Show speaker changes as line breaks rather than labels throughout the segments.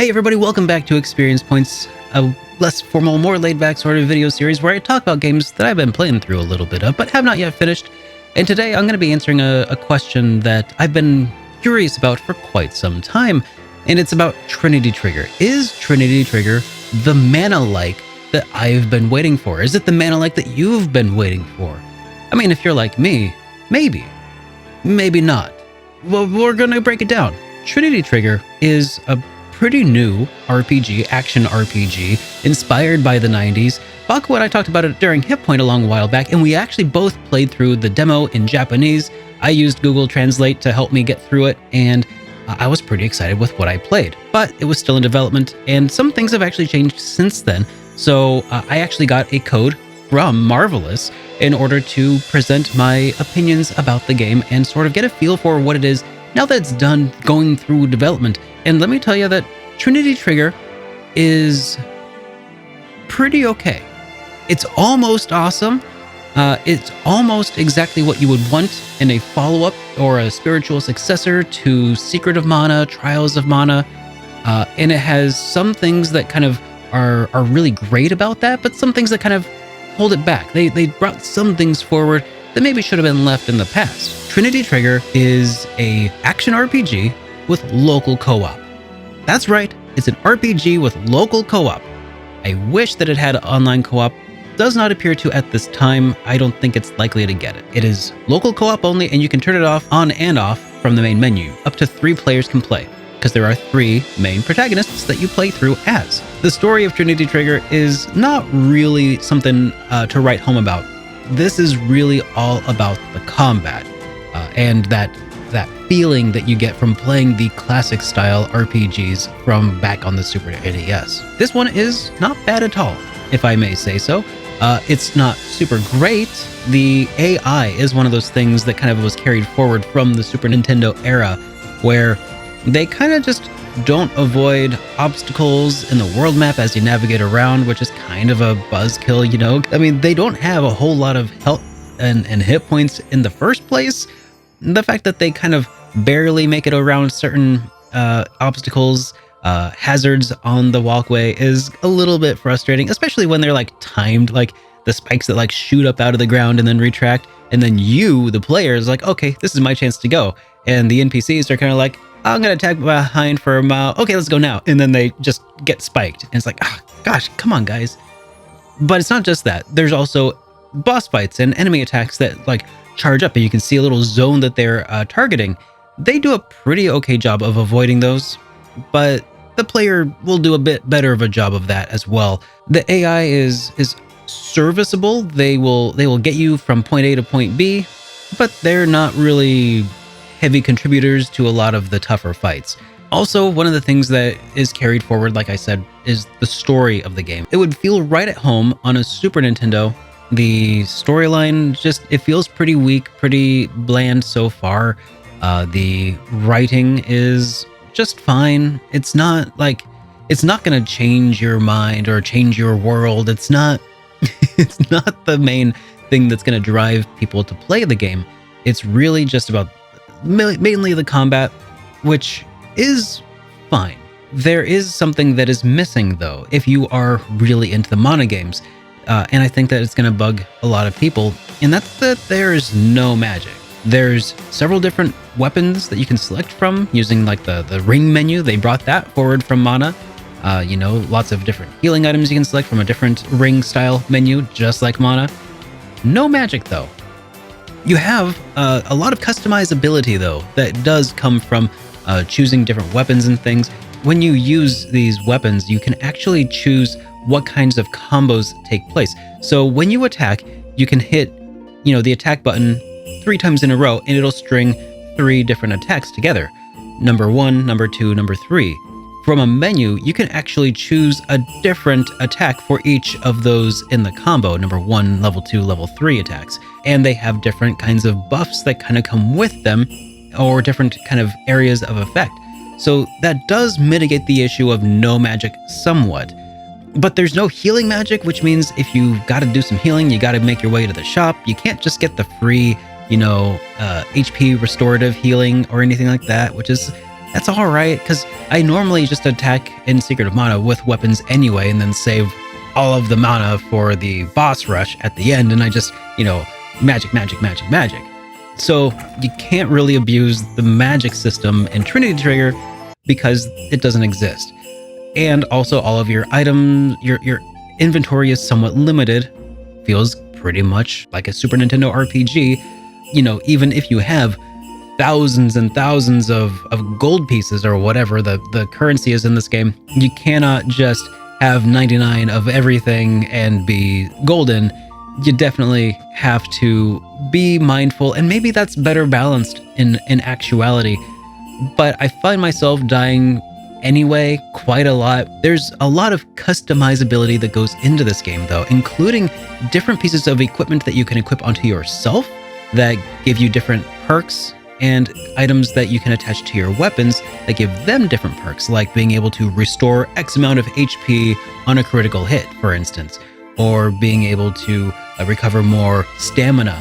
Hey everybody, welcome back to Experience Points, a less formal, more laid-back sort of video series where I talk about games that I've been playing through a little bit of, but have not yet finished. And today I'm going to be answering a question that I've been curious about for quite some time, and it's about Trinity Trigger. Is Trinity Trigger the mana-like that I've been waiting for? Is it the mana-like that you've been waiting for? I mean, if you're like me, maybe. Maybe not. Well, we're going to break it down. Trinity Trigger is a pretty new RPG, action RPG, inspired by the 90s. Baku and I talked about it during Hit Point a long while back, and we actually both played through the demo in Japanese. I used Google Translate to help me get through it, and I was pretty excited with what I played. But it was still in development, and some things have actually changed since then. So I actually got a code from Marvelous in order to present my opinions about the game and sort of get a feel for what it is now that it's done going through development. And let me tell you that Trinity Trigger is pretty okay. It's almost awesome. It's almost exactly what you would want in a follow-up or a spiritual successor to Secret of Mana, Trials of Mana. And it has some things that kind of are really great about that, but some things that kind of hold it back. They brought some things forward that maybe should have been left in the past. Trinity Trigger is a action RPG with local co-op. That's right, it's an RPG with local co-op. I wish that it had online co-op. Does not appear to at this time. I don't think it's likely to get it. It is local co-op only, and you can turn it off on and off from the main menu. Up to 3 players can play, because there are 3 main protagonists that you play through as. The story of Trinity Trigger is not really something to write home about. This is really all about the combat and that feeling that you get from playing the classic style RPGs from back on the Super NES. This one is not bad at all, if I may say so. It's not super great. The AI is one of those things that kind of was carried forward from the Super Nintendo era, where they kind of just don't avoid obstacles in the world map as you navigate around, which is kind of a buzzkill, you know? I mean, they don't have a whole lot of health and hit points in the first place. The fact that they kind of barely make it around certain obstacles, hazards on the walkway is a little bit frustrating, especially when they're like timed, like the spikes that like shoot up out of the ground and then retract. And then you, the player, is like, okay, this is my chance to go. And the NPCs are kind of like, I'm going to attack behind for a mile. Okay, let's go now. And then they just get spiked. And it's like, oh, gosh, come on, guys. But it's not just that. There's also boss fights and enemy attacks that like charge up, and you can see a little zone that they're targeting. They do a pretty okay job of avoiding those, but the player will do a bit better of a job of that as well. The AI is serviceable. They will get you from point A to point B, but they're not really heavy contributors to a lot of the tougher fights. Also, one of the things that is carried forward, like I said, is the story of the game. It would feel right at home on a Super Nintendo. The storyline it feels pretty weak, pretty bland so far. The writing is just fine. It's not going to change your mind or change your world. It's not the main thing that's going to drive people to play the game. It's really just about mainly the combat, which is fine. There is something that is missing, though, if you are really into the Mana games. And I think that it's going to bug a lot of people, and that's that there's no magic. There's several different weapons that you can select from using like the ring menu. They brought that forward from Mana. Lots of different healing items you can select from a different ring style menu, just like Mana. No magic, though. You have a lot of customizability, though, that does come from choosing different weapons and things. When you use these weapons, you can actually choose what kinds of combos take place. So when you attack, you can hit, the attack button 3 times in a row, and it'll string 3 different attacks together. Number 1, number 2, number 3. From a menu, you can actually choose a different attack for each of those in the combo. Number 1, level 2, level 3 attacks. And they have different kinds of buffs that kind of come with them, or different kind of areas of effect. So that does mitigate the issue of no magic somewhat. But there's no healing magic, which means if you've got to do some healing, you got to make your way to the shop. You can't just get the free, HP restorative healing or anything like that, which is that's all right, because I normally just attack in Secret of Mana with weapons anyway, and then save all of the mana for the boss rush at the end, and I just, magic, magic, magic, magic. So you can't really abuse the magic system in Trinity Trigger because it doesn't exist. And also all of your items, your inventory is somewhat limited. Feels pretty much like a Super Nintendo RPG. Even if you have thousands and thousands of gold pieces or whatever the currency is in this game, you cannot just have 99 of everything and be golden. You definitely have to be mindful, and maybe that's better balanced in actuality. But I find myself dying anyway quite a lot. There's a lot of customizability that goes into this game though, including different pieces of equipment that you can equip onto yourself that give you different perks, and items that you can attach to your weapons that give them different perks, like being able to restore X amount of HP on a critical hit, for instance, or being able to recover more stamina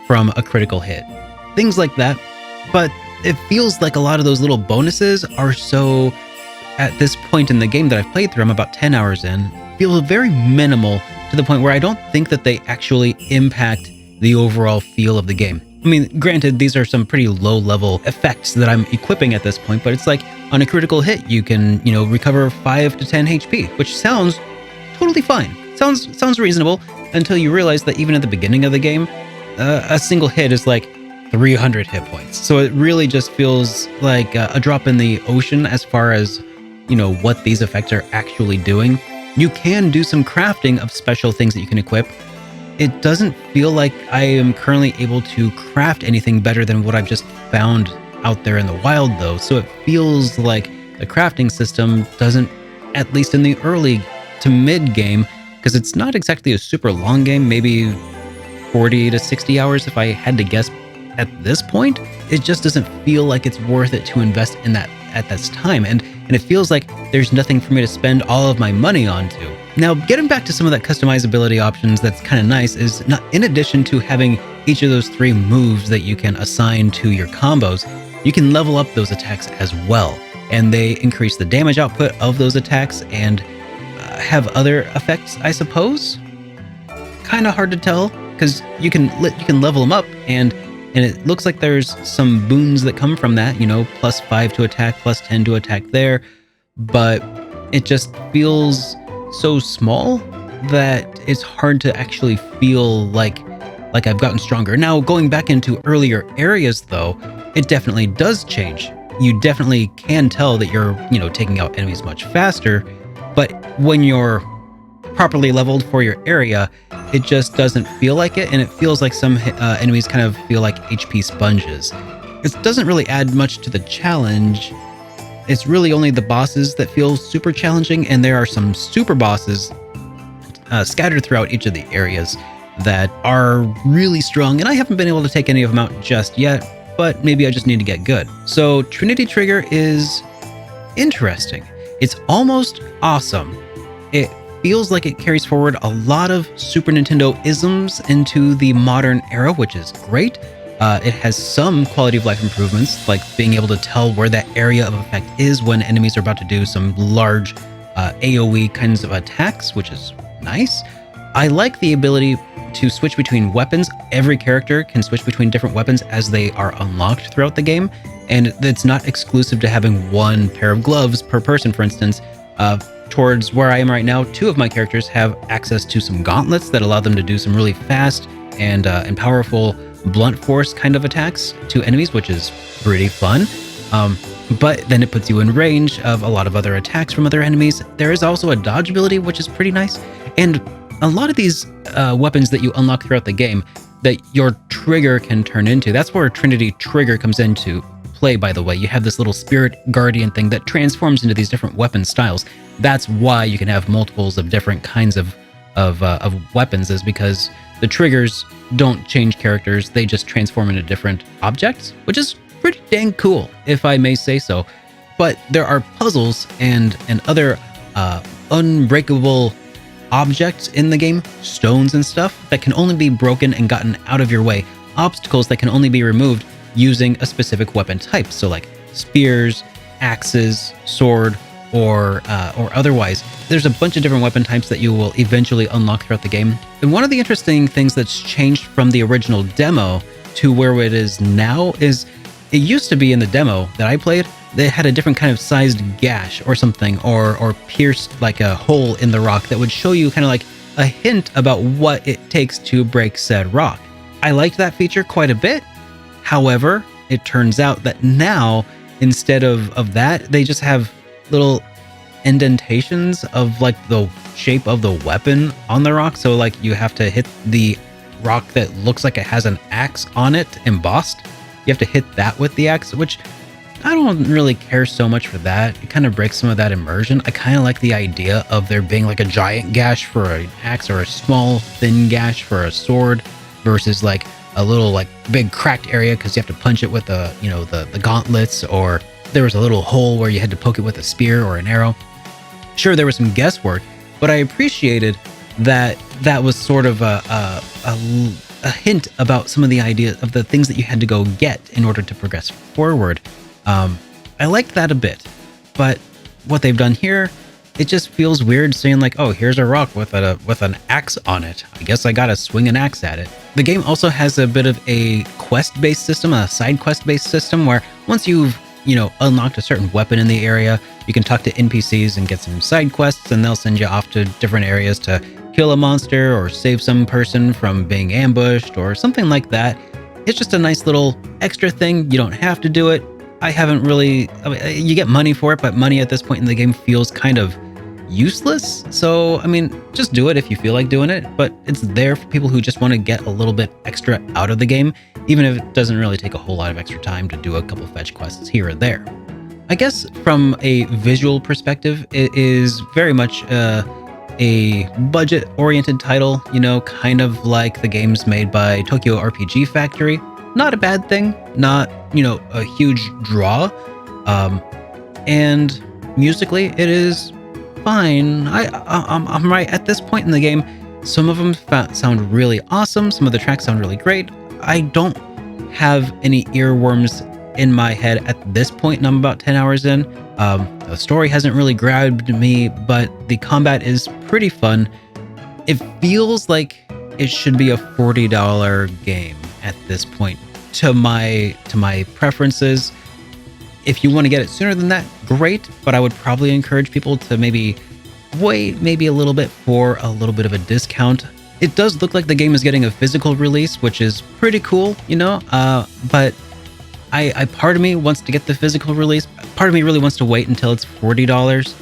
from a critical hit. Things like that. But it feels like a lot of those little bonuses are so, at this point in the game that I've played through, I'm about 10 hours in, feel very minimal, to the point where I don't think that they actually impact the overall feel of the game. I mean, granted, these are some pretty low-level effects that I'm equipping at this point, but it's like on a critical hit, you can, recover 5 to 10 HP, which sounds totally fine. Sounds reasonable, until you realize that even at the beginning of the game, a single hit is like 300 hit points. So it really just feels like a drop in the ocean as far as, what these effects are actually doing. You can do some crafting of special things that you can equip. It doesn't feel like I am currently able to craft anything better than what I've just found out there in the wild, though. So it feels like the crafting system doesn't, at least in the early to mid game, because it's not exactly a super long game, maybe 40 to 60 hours if I had to guess at this point. It just doesn't feel like it's worth it to invest in that at this time. And it feels like there's nothing for me to spend all of my money onto. Now, getting back to some of that customizability options that's kind of nice is, not in addition to having each of those 3 moves that you can assign to your combos, you can level up those attacks as well. And they increase the damage output of those attacks and have other effects, I suppose. Kind of hard to tell, because you can level them up, and it looks like there's some boons that come from that, plus 5 to attack, plus 10 to attack there. But it just feels so small that it's hard to actually feel like I've gotten stronger. Now, going back into earlier areas though, it definitely does change. You definitely can tell that you're, taking out enemies much faster, but when you're properly leveled for your area, it just doesn't feel like it, and it feels like some enemies kind of feel like HP sponges. It doesn't really add much to the challenge. It's really only the bosses that feel super challenging, and there are some super bosses scattered throughout each of the areas that are really strong, and I haven't been able to take any of them out just yet, but maybe I just need to get good. So Trinity Trigger is interesting. It's almost awesome. It feels like it carries forward a lot of Super Nintendo isms into the modern era, which is great. It has some quality of life improvements, like being able to tell where that area of effect is when enemies are about to do some large AoE kinds of attacks, which is nice. I like the ability to switch between weapons. Every character can switch between different weapons as they are unlocked throughout the game, and it's not exclusive to having one pair of gloves per person, for instance. Towards where I am right now, 2 of my characters have access to some gauntlets that allow them to do some really fast and powerful blunt force kind of attacks to enemies, which is pretty fun. But then it puts you in range of a lot of other attacks from other enemies. There is also a dodge ability, which is pretty nice. And a lot of these weapons that you unlock throughout the game that your trigger can turn into, that's where Trinity Trigger comes into play, by the way. You have this little spirit guardian thing that transforms into these different weapon styles. That's why you can have multiples of different kinds of weapons, is because the triggers don't change characters, they just transform into different objects, which is pretty dang cool, if I may say so. But there are puzzles and other unbreakable objects in the game, stones and stuff, that can only be broken and gotten out of your way, obstacles that can only be removed using a specific weapon type. So like spears axes, sword, or otherwise. There's a bunch of different weapon types that you will eventually unlock throughout the game. And one of the interesting things that's changed from the original demo to where it is now is it used to be in the demo that I played, they had a different kind of sized gash or something, or pierced like a hole in the rock that would show you kind of like a hint about what it takes to break said rock. I liked that feature quite a bit. However, it turns out that now, instead of that, they just have little indentations of like the shape of the weapon on the rock. So like you have to hit the rock that looks like it has an axe on it embossed. You have to hit that with the axe, which I don't really care so much for that. It kind of breaks some of that immersion. I kind of like the idea of there being like a giant gash for an axe or a small thin gash for a sword versus like a little like big cracked area because you have to punch it with the gauntlets, or there was a little hole where you had to poke it with a spear or an arrow. Sure, there was some guesswork, but I appreciated that was sort of a hint about some of the ideas of the things that you had to go get in order to progress forward. I liked that a bit, but what they've done here, it just feels weird saying like, oh, here's a rock with an axe on it. I guess I gotta swing an axe at it. The game also has a bit of a quest-based system, a side quest-based system, where once you've unlocked a certain weapon in the area, you can talk to NPCs and get some side quests, and they'll send you off to different areas to kill a monster or save some person from being ambushed or something like that. It's just a nice little extra thing. You don't have to do it. You get money for it, but money at this point in the game feels kind of useless. So, I mean, just do it if you feel like doing it, but it's there for people who just want to get a little bit extra out of the game, even if it doesn't really take a whole lot of extra time to do a couple fetch quests here or there. I guess from a visual perspective, it is very much a budget-oriented title, kind of like the games made by Tokyo RPG Factory. Not a bad thing, not, a huge draw. And musically, it is fine. I'm right. At this point in the game, some of them sound really awesome. Some of the tracks sound really great. I don't have any earworms in my head at this point, and I'm about 10 hours in. The story hasn't really grabbed me, but the combat is pretty fun. It feels like it should be a $40 game at this point to my preferences. If you want to get it sooner than that, great, but I would probably encourage people to maybe wait maybe a little bit for a little bit of a discount. It does look like the game is getting a physical release, which is pretty cool, but I part of me wants to get the physical release. Part of me really wants to wait until it's $40,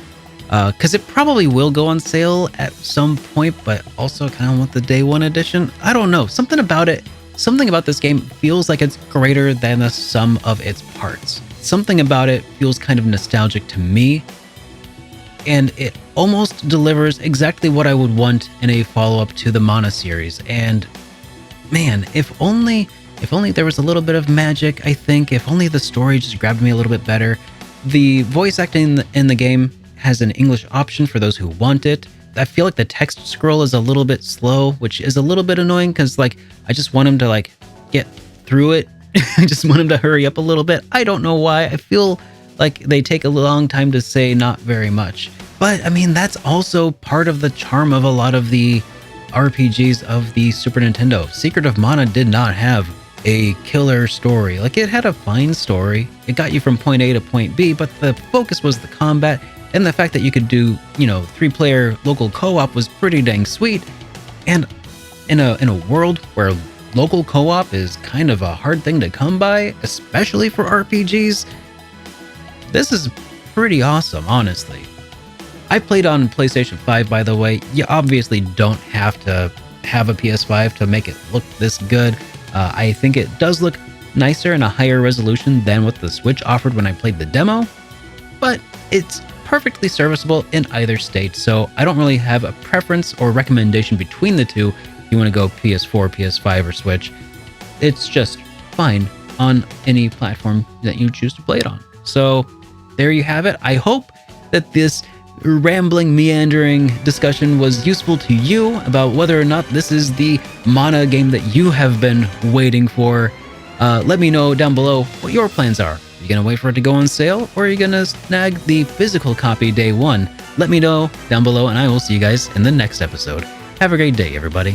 because it probably will go on sale at some point, but also kind of want the day one edition. I don't know. Something about this game feels like it's greater than the sum of its parts. Something about it feels kind of nostalgic to me, and it almost delivers exactly what I would want in a follow-up to the Mana series. And man, if only there was a little bit of magic, I think. If only the story just grabbed me a little bit better. The voice acting in the game has an English option for those who want it. I feel like the text scroll is a little bit slow, which is a little bit annoying because I just want him to get through it. I just want him to hurry up a little bit. I don't know why. I feel like they take a long time to say not very much. But I mean, that's also part of the charm of a lot of the RPGs of the Super Nintendo. Secret of Mana did not have a killer story. It had a fine story. It got you from point A to point B, but the focus was the combat, and the fact that you could do, 3-player local co-op was pretty dang sweet. And in a world where local co-op is kind of a hard thing to come by, especially for RPGs, this is pretty awesome, honestly. I played on PlayStation 5, by the way. You obviously don't have to have a PS5 to make it look this good. I think it does look nicer and a higher resolution than what the Switch offered when I played the demo, but it's perfectly serviceable in either state, so I don't really have a preference or recommendation between the two. If you want to go PS4, PS5, or Switch, it's just fine on any platform that you choose to play it on. So there you have it. I hope that this rambling, meandering discussion was useful to you about whether or not this is the Mana game that you have been waiting for. Let me know down below what your plans are Are you going to wait for it to go on sale, or are you going to snag the physical copy day one? Let me know down below, and I will see you guys in the next episode. Have a great day, everybody.